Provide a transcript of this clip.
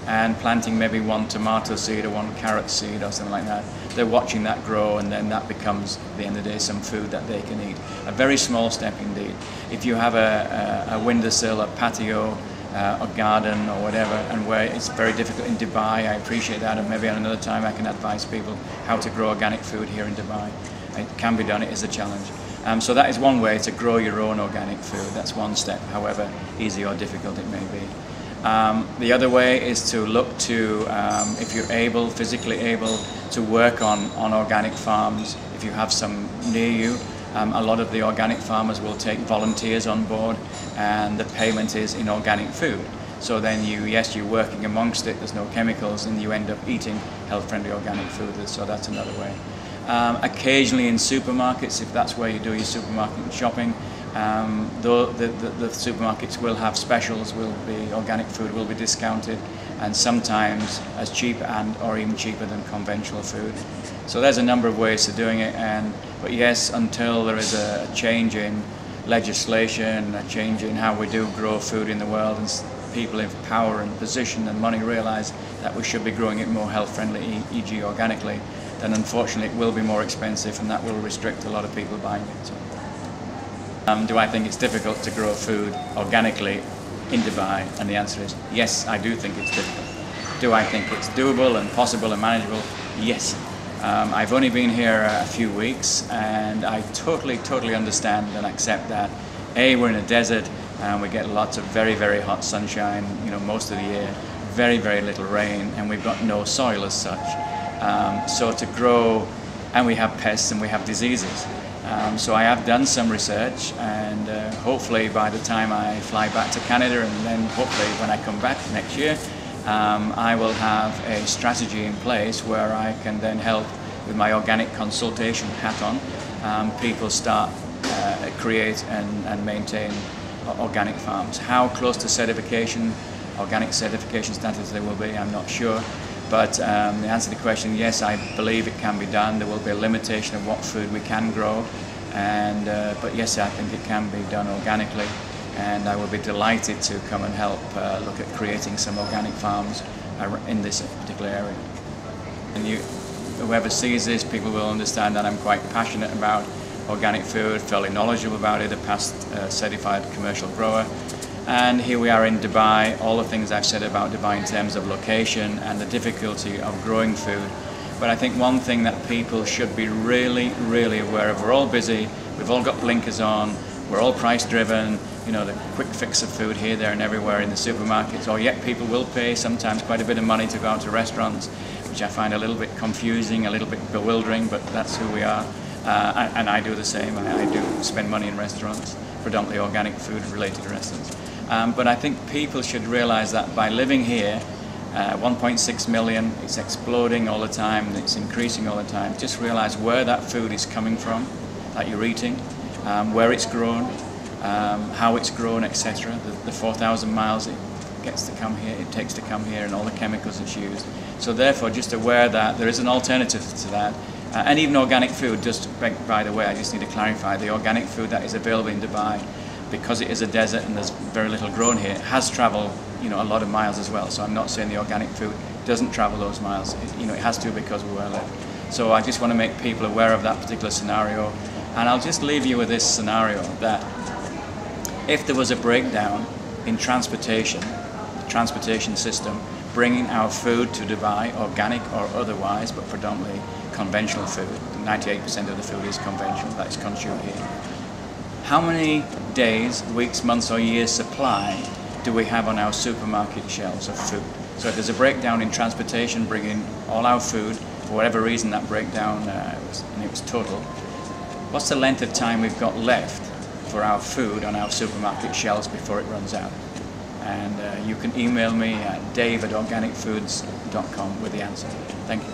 and planting maybe one tomato seed or one carrot seed or something like that. They're watching that grow, and then that becomes, at the end of the day, some food that they can eat. A very small step indeed. If you have a windowsill, a patio, a garden or whatever, and where it's very difficult in Dubai, I appreciate that, and maybe at another time I can advise people how to grow organic food here in Dubai. It can be done, it is a challenge. So that is one way to grow your own organic food. That's one step, however easy or difficult it may be. The other way is to look to, if you're able, physically able, to work on organic farms. If you have some near you, a lot of the organic farmers will take volunteers on board, and the payment is in organic food. So then you're working amongst it, there's no chemicals, and you end up eating health-friendly organic food, so that's another way. Occasionally in supermarkets, if that's where you do your supermarket shopping, the supermarkets will have specials, organic food will be discounted, and sometimes as cheap or even cheaper than conventional food. So there's a number of ways of doing it, but yes, until there is a change in legislation, a change in how we do grow food in the world, and people in power and position and money realise that we should be growing it more health-friendly, e.g. organically, then unfortunately it will be more expensive, and that will restrict a lot of people buying it. So, do I think it's difficult to grow food organically in Dubai? And the answer is yes, I do think it's difficult. Do I think it's doable and possible and manageable? Yes. I've only been here a few weeks, and I totally understand and accept that we're in a desert and we get lots of very, very hot sunshine, most of the year, very, very little rain, and we've got no soil as such. So to grow, and we have pests and we have diseases. So I have done some research, and hopefully by the time I fly back to Canada, and then hopefully when I come back next year, I will have a strategy in place where I can then help with my organic consultation hat on, people start, create and maintain organic farms. How close to certification, organic certification status they will be, I'm not sure. But the answer to the question, yes, I believe it can be done. There will be a limitation of what food we can grow, but yes, I think it can be done organically, and I will be delighted to come and help look at creating some organic farms in this particular area. And whoever sees this, people will understand that I'm quite passionate about organic food, fairly knowledgeable about it, a past certified commercial grower. And here we are in Dubai, all the things I've said about Dubai in terms of location and the difficulty of growing food. But I think one thing that people should be really, really aware of, we're all busy, we've all got blinkers on, we're all price driven, the quick fix of food here, there and everywhere in the supermarkets, or yet people will pay sometimes quite a bit of money to go out to restaurants, which I find a little bit confusing, a little bit bewildering, but that's who we are. And I do the same. I do spend money in restaurants, predominantly organic food related restaurants. But I think people should realize that by living here, 1.6 million, it's exploding all the time, it's increasing all the time. Just realize where that food is coming from, that you're eating, where it's grown, how it's grown, etc. The 4,000 miles it gets to come here, it takes to come here, and all the chemicals it's used. So therefore, just aware that there is an alternative to that. And even organic food, just by the way, I just need to clarify, the organic food that is available in Dubai, because it is a desert and there's very little grown here, has travelled a lot of miles as well. So I'm not saying the organic food doesn't travel those miles. It has to, because we where I live. So I just want to make people aware of that particular scenario. And I'll just leave you with this scenario, that if there was a breakdown in transportation, the transportation system, bringing our food to Dubai, organic or otherwise, but predominantly conventional food, 98% of the food is conventional, that is consumed here. How many days, weeks, months or years supply do we have on our supermarket shelves of food? So if there's a breakdown in transportation bringing all our food, for whatever reason that breakdown, it was total, what's the length of time we've got left for our food on our supermarket shelves before it runs out? And you can email me at dave@organicfoods.com with the answer. Thank you.